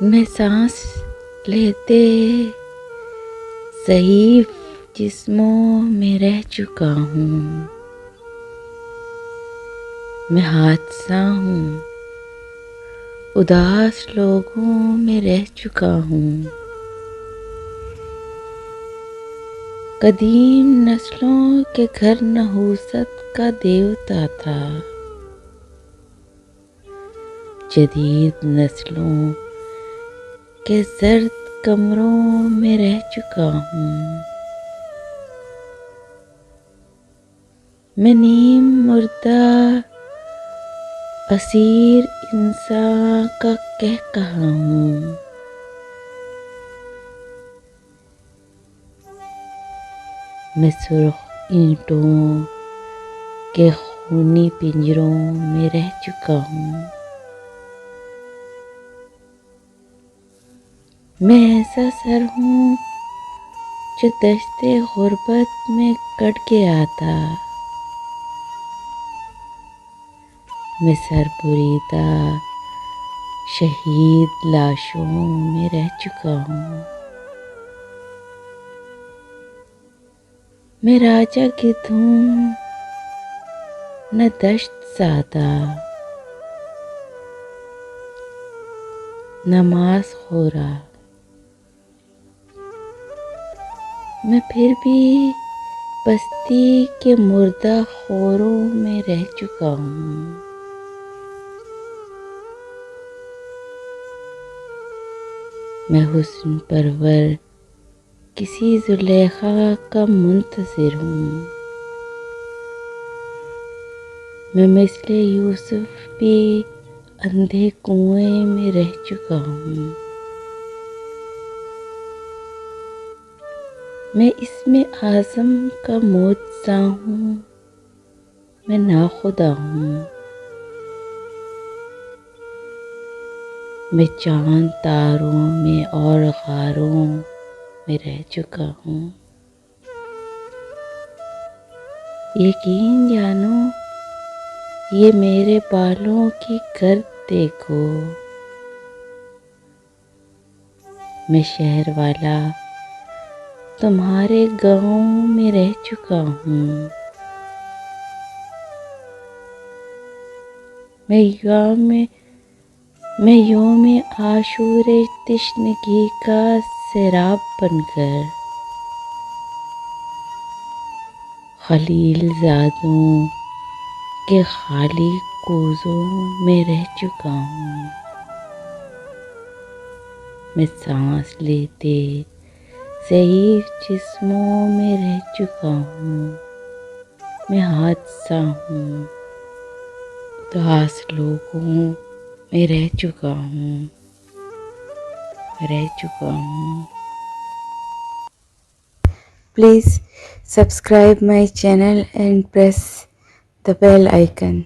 मैं सांस लेते ज़ईफ़ जिस्मों में रह चुका हूँ। मैं हादसा हूँ, उदास लोगों में रह चुका हूँ। कदीम नस्लों के घर नहूसत का देवता था। जदीद नस्लों के जर्द कमरों में रह चुका हूँ। मैं नीम मुर्दा असीर इंसान का कह कहा हूँ। मैं सुर्ख ईंटों के खूनी पिंजरों में रह चुका हूँ। मैं ऐसा सर हूँ जो दश्ते गुर्बत में कट गया था। मैं सर बुरीदा शहीद लाशों में रह चुका हूँ। मैं राजा गिद्ध हूँ न दश्त ज़ादा, नमाज खोरा। मैं फिर भी बस्ती के मुर्दा खोरों में रह चुका हूँ। मैं हुस्न परवर किसी जुलेखा का मुंतज़िर हूँ। मैं मिस्ले यूसुफ भी अंधे कुएं में रह चुका हूँ। मैं इसमें आज़म का मोजज़ा हूँ। मैं नाखुदा हूँ। मैं चांद तारों में और गारों में रह चुका हूँ। यकीन जानो ये मेरे बालों की गर्द देखो। मैं शहर वाला तुम्हारे गाँव में रह चुका हूँ। मैं यौम आशूरे तिश्नगी का सैराब बनकर खलील ज़ादों के खाली कोज़ों में रह चुका हूँ। मैं सांस लेते ज़ईफ़ जिस्मों में रह चुका हूँ। मैं हादसा हूँ, उदास लोगों में रह चुका हूँ। Please subscribe my channel and press the bell icon.